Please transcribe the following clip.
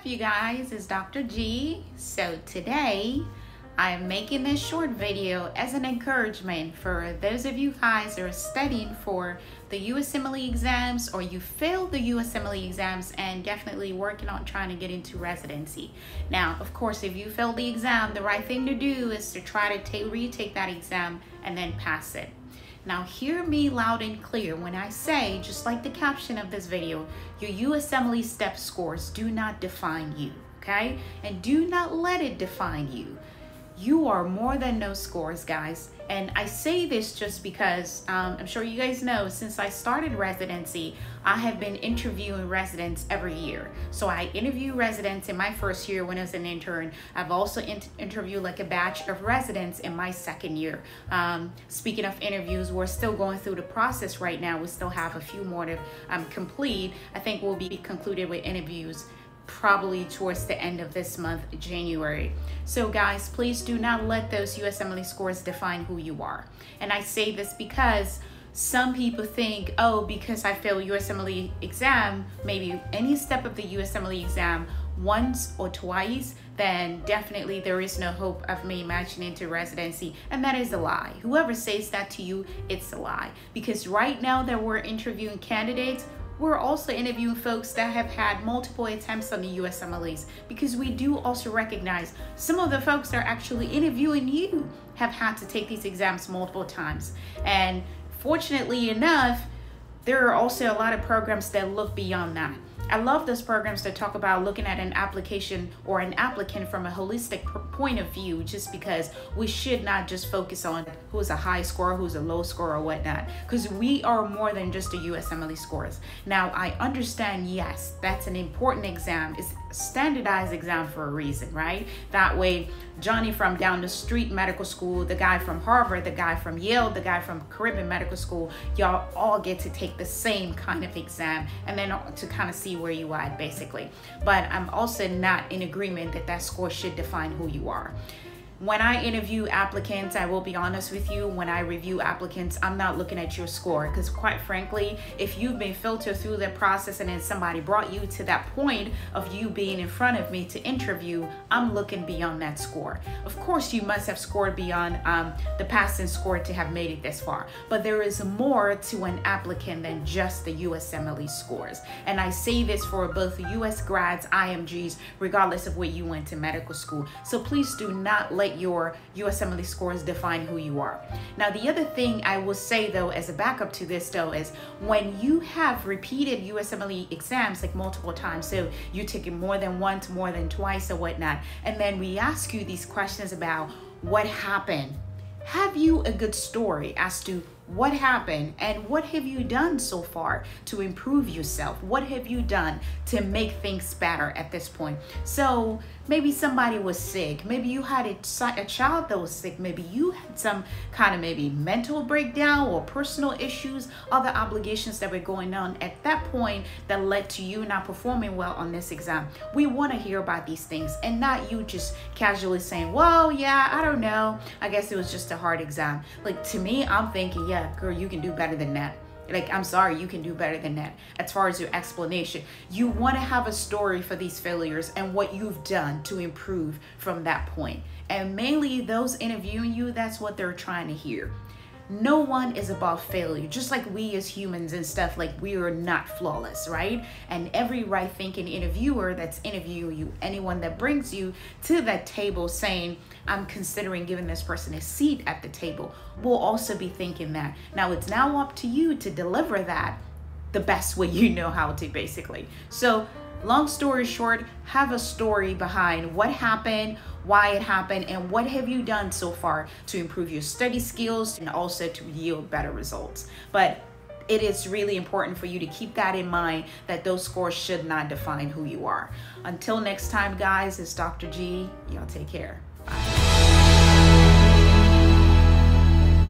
up, you guys? It's Dr. G. So today I am making this short video as an encouragement for those of you guys that are studying for the Usmle exams, or you failed the Usmle exams and definitely working on trying to get into residency. Now, of course, if you failed the exam, the right thing to do is to try to retake that exam and then pass it. Now hear me loud and clear when I say, just like the caption of this video, your Usmle step scores do not define you, okay? And do not let it define you. You are more than those scores, guys. And I say this just because I'm sure you guys know, since I started residency, I have been interviewing residents every year. So I interview residents in my first year when I was an intern. I've also interviewed like a batch of residents in my second year. Speaking of interviews, we're still going through the process right now. We still have a few more to complete. I think we'll be concluded with interviews probably towards the end of this month, January. So guys, please do not let those Usmle scores define who you are. And I say this because some people think, oh, because I failed Usmle exam, maybe any step of the Usmle exam once or twice, then definitely there is no hope of me matching into residency. And that is a lie. Whoever says that to you, it's a lie. Because right now that we're interviewing candidates, we're also interviewing folks that have had multiple attempts on the Usmles, because we do also recognize some of the folks that are actually interviewing you have had to take these exams multiple times. And fortunately enough, there are also a lot of programs that look beyond that. I love those programs that talk about looking at an application or an applicant from a holistic point of view, just because we should not just focus on who's a high scorer, who's a low scorer, or whatnot, because we are more than just the Usmle scores. Now, I understand, yes, that's an important exam. It's a standardized exam for a reason, right? That way, Johnny from down the street medical school, the guy from Harvard, the guy from Yale, the guy from Caribbean Medical School, y'all all get to take the same kind of exam and then to kind of see where you are basically. But I'm also not in agreement that that score should define who you are. When I interview applicants, I will be honest with you, when I review applicants, I'm not looking at your score, because quite frankly, if you've been filtered through the process and then somebody brought you to that point of you being in front of me to interview, I'm looking beyond that score. Of course, you must have scored beyond the passing score to have made it this far, but there is more to an applicant than just the Usmle scores. And I say this for both the US grads, IMGs, regardless of where you went to medical school. So please do not let your Usmle scores define who you are. Now, the other thing I will say though, as a backup to this though, is when you have repeated Usmle exams like multiple times, so you take it more than once, more than twice or whatnot, and then we ask you these questions about what happened, have you a good story as to what happened and what have you done so far to improve yourself? What have you done to make things better at this point? So maybe somebody was sick, maybe you had a child that was sick, maybe you had some kind of maybe mental breakdown or personal issues, other obligations that were going on at that point that led to you not performing well on this exam. We want to hear about these things and not you just casually saying, well, yeah, I don't know, I guess it was just a hard exam. Like, to me, I'm thinking, yeah, girl, you can do better than that. Like, I'm sorry, you can do better than that. As far as your explanation, you want to have a story for these failures and what you've done to improve from that point. And mainly those interviewing you, that's what they're trying to hear. No one is above failure, just like we as humans and stuff, like we are not flawless, right? And every right thinking interviewer that's interviewing you, anyone that brings you to that table saying, I'm considering giving this person a seat at the table, will also be thinking that. Now it's now up to you to deliver that the best way you know how to, basically. So long story short, have a story behind what happened, why it happened, and what have you done so far to improve your study skills and also to yield better results. But it is really important for you to keep that in mind, that those scores should not define who you are. Until next time, guys, it's Dr. G. Y'all take care.